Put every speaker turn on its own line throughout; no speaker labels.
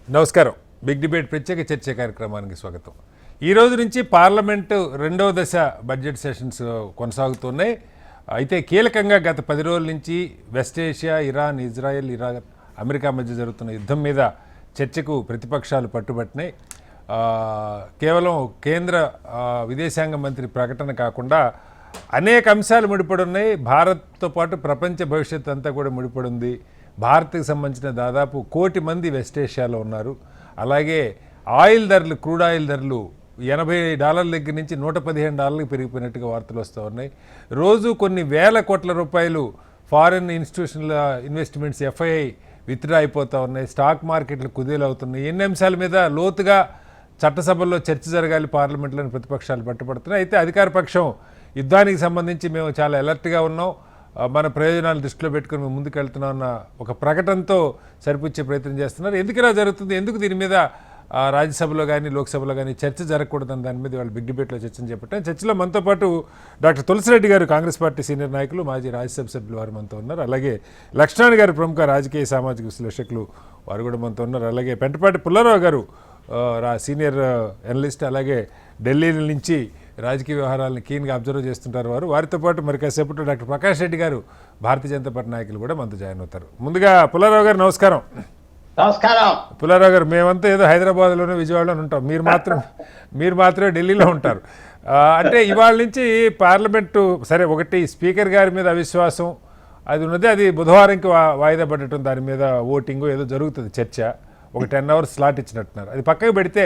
నమస్కారం. Big debate ప్రత్యేక చర్చ కార్యక్రమానికి స్వాగతం. ఈ రోజు నుంచి పార్లమెంటు రెండవ దశ బడ్జెట్ సెషన్స్ కొనసాగుతున్నాయి. అయితే కీలకంగా గత 10 రోజుల నుంచి west Asia, Iran, Israel, America మధ్య జరుగుతున్న యుద్ధం మీద చర్చకు ప్రతిపక్షాలు పట్టుబట్టినాయి. కేవలం కేంద్ర విదేశాంగ మంత్రి ప్రకటన కాకుండా అనేక అంశాలు ముడిపడి ఉన్నాయి. భారత్తో పాటు ప్రపంచ భవిష్యత్తు అంతా కూడా ముడిపడి ఉంది. భారత్కి సంబంధించిన దాదాపు 1 కోటి మంది వెస్ట్ ఏషియాలో ఉన్నారు. అలాగే ఆయిల్ ధరలు, క్రూడ్ ఆయిల్ ధరలు $80 దగ్గర నుంచి $115 పెరిగిపోయినట్టుగా వార్తలు వస్తూ ఉన్నాయి. రోజు కొన్ని వేల కోట్ల రూపాయలు foreign institutional investments FII withdraw అయిపోతూ ఉన్నాయి. స్టాక్ మార్కెట్లు కుదేలవుతున్నాయి. ఎన్ని అంశాల మీద లోతుగా చట్టసభల్లో చర్చ జరగాలి పార్లమెంట్లోని ప్రతిపక్షాలు పట్టుబడుతున్నాయి. అయితే అధికార పక్షం యుద్ధానికి సంబంధించి మేము చాలా అలర్ట్గా ఉన్నాం, మన ప్రయోజనాలు దృష్టిలో పెట్టుకుని మేము ముందుకు వెళ్తున్నాం అన్న ఒక ప్రకటనతో సరిపుచ్చే ప్రయత్నం చేస్తున్నారు. ఎందుకు ఇలా జరుగుతుంది, ఎందుకు దీని మీద రాజ్యసభలో కానీ లోక్సభలో కానీ చర్చ జరగకూడదని దాని మీద వాళ్ళు బిగ్ డిబేట్లో చర్చను చేపట్టారు. చర్చలో మనతో పాటు డాక్టర్ తులసిరెడ్డి గారు, కాంగ్రెస్ పార్టీ సీనియర్ నాయకులు, మాజీ రాజ్యసభ సభ్యులు, వారు మనతో ఉన్నారు. అలాగే లక్ష్మణ్ గారు, ప్రముఖ రాజకీయ సామాజిక విశ్లేషకులు, వారు కూడా మనతో ఉన్నారు. అలాగే పెంటపాటి పుల్లారావు గారు, సీనియర్ అనలిస్ట్, అలాగే ఢిల్లీ నుంచి రాజకీయ వ్యవహారాలను కీన్గా అబ్జర్వ్ చేస్తుంటారు వారు. వారితో పాటు మరి కాసేపట్లో డాక్టర్ ప్రకాష్ రెడ్డి గారు, భారతీయ జనతా పార్టీ నాయకులు కూడా మనతో జాయిన్ అవుతారు. ముందుగా పుల్లారావు గారు నమస్కారం.
నమస్కారం.
పుల్లారావు గారు, మేమంతా ఏదో హైదరాబాద్లోనే విజయవాడలోనే ఉంటాం, మీరు మాత్రమే ఢిల్లీలో ఉంటారు. అంటే ఇవాళ నుంచి పార్లమెంటు సరే, ఒకటి స్పీకర్ గారి మీద అవిశ్వాసం అది ఉన్నది, అది బుధవారంకి వాయిదా పడటం, దాని మీద ఓటింగు ఏదో జరుగుతుంది చర్చ. ఒక 10 hours స్లాట్ ఇచ్చినట్టున్నారు. అది పక్కకు పెడితే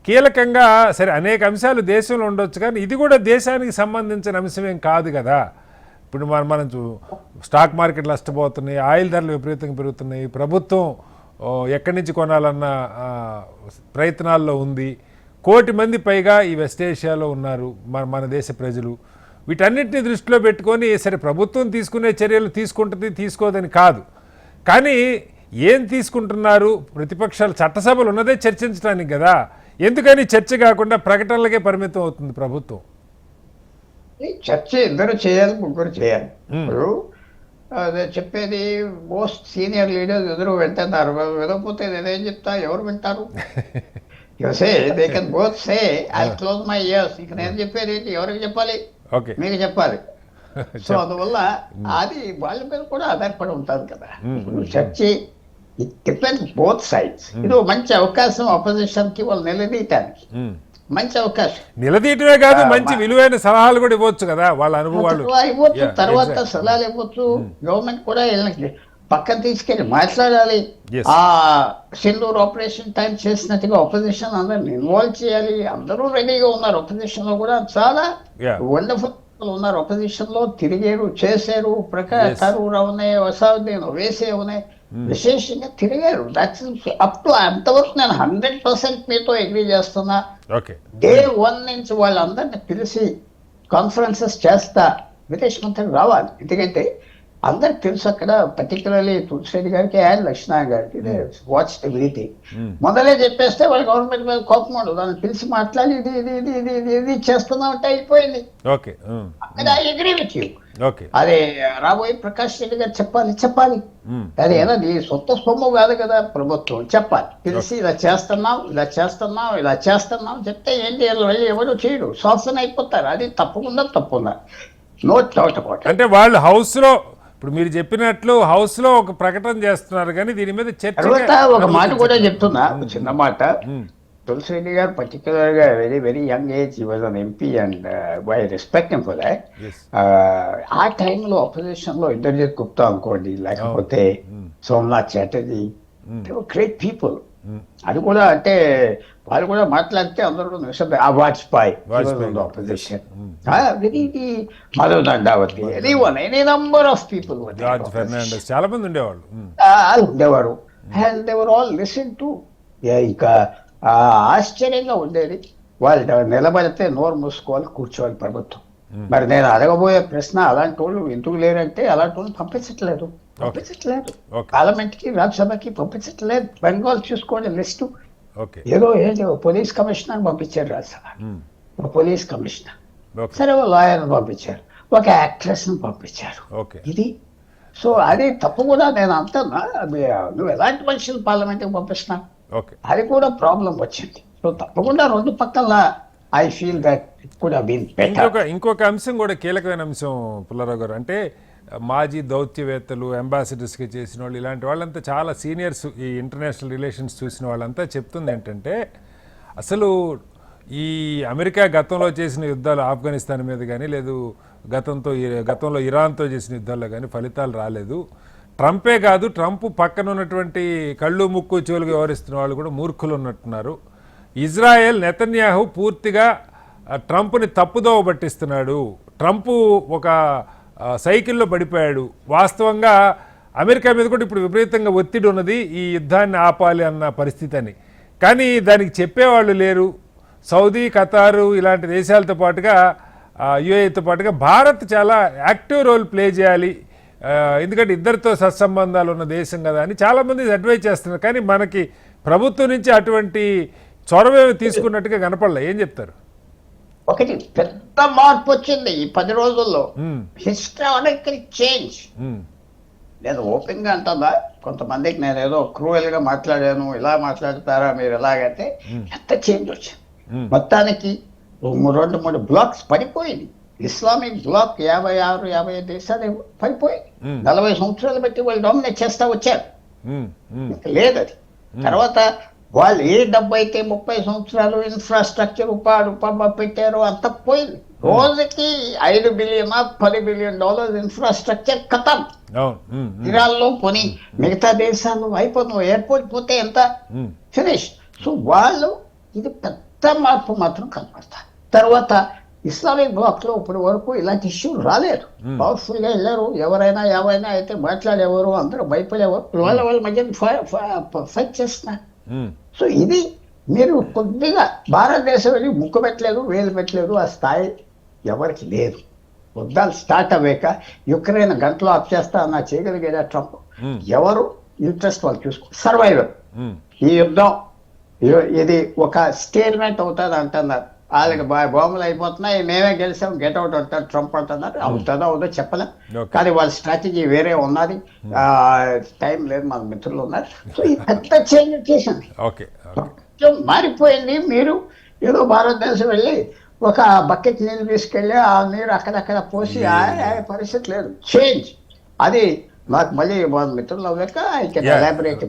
కీలకంగా సరే అనేక అంశాలు దేశంలో ఉండొచ్చు, కానీ ఇది కూడా దేశానికి సంబంధించిన అంశమేం కాదు కదా. ఇప్పుడు మనం స్టాక్ మార్కెట్లు నష్టపోతున్నాయి, ఆయిల్ ధరలు విపరీతంగా పెరుగుతున్నాయి, ప్రభుత్వం ఎక్కడి నుంచి కొనాలన్న ప్రయత్నాల్లో ఉంది. 1 కోటి మంది పైగా ఈ వెస్ట్ ఏషియాలో ఉన్నారు మన దేశ ప్రజలు. వీటన్నిటిని దృష్టిలో పెట్టుకొని సరే ప్రభుత్వం తీసుకునే చర్యలు తీసుకుంటుంది, తీసుకోదని కాదు, కానీ ఏం తీసుకుంటున్నారు ప్రతిపక్షాలు? చట్టసభలు ఉన్నదే చర్చించడానికి కదా. ఎందుకని చర్చ కాకుండా ప్రకటనలకే పరిమితం అవుతుంది ప్రభుత్వం?
చర్చ ఇద్దరు చేయాలి, ముగ్గురు చేయాలి. ఇప్పుడు అదే చెప్పేది, మోస్ట్ సీనియర్ లీడర్స్ ఎదురు వెళ్తున్నారు. వెళ్ళకపోతే నేనేం చెప్తా, ఎవరు వింటారు? They can both say I close my years. ఇక నేను చెప్పేది ఏంటి, ఎవరికి చెప్పాలి? మీకు చెప్పాలి. సో అందువల్ల అది వాళ్ళ మీద కూడా ఆధారపడి ఉంటుంది కదా. చర్చ ఇట్ డిపెండ్స్ బోత్ సైడ్స్. ఇది మంచి అవకాశం ఆపోజిషన్ కి వాళ్ళు నిలదీయటానికి, మంచి అవకాశం.
నిలదీయటమే కాదు, మంచి విలువైన సలహాలు కూడా ఇవ్వచ్చు కదా, వాళ్ళ అనుభవాలు
ఇవ్వచ్చు, తర్వాత సలహాలు ఇవ్వచ్చు. గవర్నమెంట్ కూడా పక్కన తీసుకెళ్ళి మాట్లాడాలి. ఆ సింధూర్ ఆపరేషన్ టైం చేసినట్టుగా ఆపోజిషన్ అందరిని ఇన్వాల్వ్ చేయాలి. అందరూ రెడీగా ఉన్నారు. ఆపోజిషన్ లో కూడా చాలా వండర్ఫుల్ ఉన్నారు. ఆపోజిషన్ లో తిరిగారు, చేశారు. ప్రకాష్ ఠాకూర్ ఉన్నాయి, అసదుద్దీన్ ఓవైసీ ఉన్నాయి, విశేషంగా తిరిగారు. అప్ టు అంతవరకు నేను 100% మీతో అగ్రీ చేస్తున్నా. డే 1 నుంచి వాళ్ళందరినీ పిలిచి కాన్ఫరెన్సెస్ చేస్తా, విదేశ మంత్రి రావాలి. ఎందుకంటే అందరికి తెలుసు అక్కడ, పర్టికులర్లీ తులసిరెడ్డి గారికి అండ్ లక్ష్మణ్ గారికి వాచ్ ఎవ్రీథింగ్. మొదలే చెప్పేస్తే వాళ్ళ గవర్నమెంట్ మీద కోపం ఉండదు. దాన్ని పిలిచి మాట్లాడి ఇది ఇది ఇది ఇది ఇది ఇది చేస్తున్నాం అంటే అయిపోయింది. అక్కడ ఐ అగ్రీ విత్ యూ. అదే రాబోయే ప్రకాష్ రెడ్డి గారు చెప్పాలి. అది ఏదది సొంత సొమ్ము కాదు కదా, ప్రభుత్వం చెప్పాలి. పిలిచి ఇలా చేస్తున్నాం చెప్తే ఏంటి, ఎవరు చేయడు, శాసన అయిపోతారు. అది తప్పుందా నో డౌట్ అబౌట్.
అంటే వాళ్ళు హౌస్ లో, ఇప్పుడు మీరు చెప్పినట్లు హౌస్ లో ఒక ప్రకటన చేస్తున్నారు, కానీ దీని మీద చర్చ.
ఒక మాట కూడా చెప్తున్నా, చిన్న మాట. తులసిరెడ్డి గారు పర్టికులర్ గా very very young age was an MP and I respect him for that. ఆ టైంలో ఆపోజిషన్ లో ఇంద్రజిత్ గుప్తా అనుకోండి, లేకపోతే సోమనాథ్ చటర్జీ, గ్రేట్ పీపుల్. అది కూడా అంటే వాళ్ళు కూడా మాట్లాడితే అందరూ Vajpayee opposition, Madhu Dandavate, any number of people
చాలా మంది ఉండేవారు.
And they were all listen to. ఇక ఆశ్చర్యంగా ఉండేది, వాళ్ళు నిలబడితే నోరు మూసుకోవాలి, కూర్చోవాలి ప్రభుత్వం. మరి నేను అడగబోయే ప్రశ్న, అలాంటి వాళ్ళు ఎందుకు లేరంటే అలాంటి వాళ్ళు పంపించట్లేదు. పార్లమెంట్ కి, రాజ్యసభకి పంపించట్లేదు. బెంగాల్ చూసుకోండి లిస్టు, ఏదో పోలీస్ కమిషనర్ పంపించారు రాజ్యసభ, పోలీస్ కమిషనర్, సరే ఓ లాయర్ పంపించారు, ఒక యాక్ట్రెస్ ని పంపించారు. ఇది సో అది తప్పు కూడా నేను అంటున్నా. నువ్వు ఎలాంటి మనుషులు పార్లమెంట్కి పంపిస్తున్నా?
ఓకే.
అది కూడా ప్రాబ్లం వచ్చింది. సో తప్పకుండా రెండు పక్కల I feel that it could have been better.
ఇంకొక అంశం కూడా కీలకమైన అంశం పుల్లారావు గారు, అంటే మాజీ దౌత్యవేత్తలు, అంబాసిడర్స్గా చేసిన వాళ్ళు, ఇలాంటి వాళ్ళంతా చాలా సీనియర్స్, ఈ ఇంటర్నేషనల్ రిలేషన్స్ చూసిన వాళ్ళంతా చెప్తుంది ఏంటంటే అసలు ఈ అమెరికా గతంలో చేసిన యుద్ధాలు ఆఫ్ఘనిస్తాన్ మీద కానీ లేదు గతంలో ఇరాన్తో చేసిన యుద్ధాల్లో కానీ ఫలితాలు రాలేదు. ట్రంపే కాదు, ట్రంప్ పక్కన ఉన్నటువంటి కళ్ళు ముక్కు చెవులు వ్యవహరిస్తున్న వాళ్ళు కూడా మూర్ఖులు ఉన్నట్టున్నారు. ఇజ్రాయెల్ నెతన్యాహు పూర్తిగా ట్రంప్ని తప్పుదోవ పట్టిస్తున్నాడు. ట్రంప్ ఒక సైకిల్లో పడిపోయాడు. వాస్తవంగా అమెరికా మీద కూడా ఇప్పుడు విపరీతంగా ఒత్తిడి ఉన్నది ఈ యుద్ధాన్ని ఆపాలి అన్న పరిస్థితి అని. కానీ దానికి చెప్పేవాళ్ళు లేరు. సౌదీ, ఖతారు ఇలాంటి దేశాలతో పాటుగా యుఏఈతో పాటుగా భారత్ చాలా యాక్టివ్ రోల్ ప్లే చేయాలి, ఎందుకంటే ఇద్దరితో సత్సంబంధాలు ఉన్న దేశం కదా అని చాలామంది అడ్వైజ్ చేస్తున్నారు. కానీ మనకి ప్రభుత్వం నుంచి అటువంటి చొరవ తీసుకున్నట్టుగా కనపడలే. ఏం చెప్తారు?
ఒకటి పెద్ద మార్పు వచ్చింది ఈ 10 రోజుల్లో, హిస్టారికల్ చేంజ్. నేను ఓపెన్ గా అంటుందా, కొంతమందికి నేను ఏదో క్రూయల్ గా మాట్లాడాను, ఇలా మాట్లాడతారా మీరు ఎలాగంటే, ఎంత చేంజ్ వచ్చింది. మొత్తానికి 2-3 బ్లాక్స్ పడిపోయింది. ఇస్లామిక్ బ్లాక్ 56-50 దేశాలు పడిపోయింది. 40 సంవత్సరాలు బట్టి వాళ్ళు డామినేట్ చేస్తా వచ్చారు, లేదు అది. తర్వాత వాళ్ళు ఏ డబ్బు అయితే 30 సంవత్సరాలు ఇన్ఫ్రాస్ట్రక్చర్ ఉపాధి పెట్టారో అంత పోయింది. రోజుకి $5 బిలియన్ $10 బిలియన్ ఇన్ఫ్రాస్ట్రక్చర్ ఖతం. ఇరాన్లో పోనీ మిగతా దేశాలు అయిపోతుంది, ఎయిర్పోర్ట్ పోతే ఎంత ఫినిష్. సో వాళ్ళు ఇది పెద్ద మార్పు మాత్రం కనపడతారు. తర్వాత ఇస్లామిక్ బ్లాక్ లో ఇప్పటి వరకు ఇలాంటి ఇష్యూ రాలేదు. పవర్ఫుల్ గా వెళ్ళారు, ఎవరైనా ఏమైనా అయితే మాట్లాడేవారు, అందరూ భయపడేవారు, వాళ్ళ మధ్య ఫైట్ చేస్తున్నారు. సో ఇది మీరు కొద్దిగా భారతదేశం వెళ్ళి ముక్కు పెట్టలేదు, వేలు పెట్టలేదు, ఆ స్థాయి ఎవరికి లేదు. యుద్ధాలు స్టార్ట్ అవ్వాక యుక్రెయిన్ గంటలో ఆఫ్ చేస్తా అన్న చేయగలిగేదా ట్రంప్? ఎవరు ఇంట్రెస్ట్ వాళ్ళు చూసుకో. సర్వైవల్ ఈ యుద్ధం ఇది ఒక స్టేట్మెంట్ అవుతుంది అంటున్నారు. వాళ్ళకి బాంబులు అయిపోతున్నాయి, మేమే గెలిచాం, గెట్ అవుట్ అంటారు ట్రంప్ అంటున్నారు. అవుతుందో అవుదో చెప్పలేం, కానీ వాళ్ళ స్ట్రాటజీ వేరే ఉన్నది. టైం లేదు, మన మిత్రులు ఉన్నారు. సో ఈ పెద్ద చేంజ్ చేసింది, మారిపోయింది. మీరు ఏదో భారతదేశం వెళ్ళి ఒక బకెట్ నీళ్ళు తీసుకెళ్ళి ఆ నీరు అక్కడక్కడ పోసి పరిస్థితి లేదు. చేంజ్ అది నాకు మళ్ళీ మన మిత్రులు అవ్వక ఐ కెన్ ఎలాబరేట్.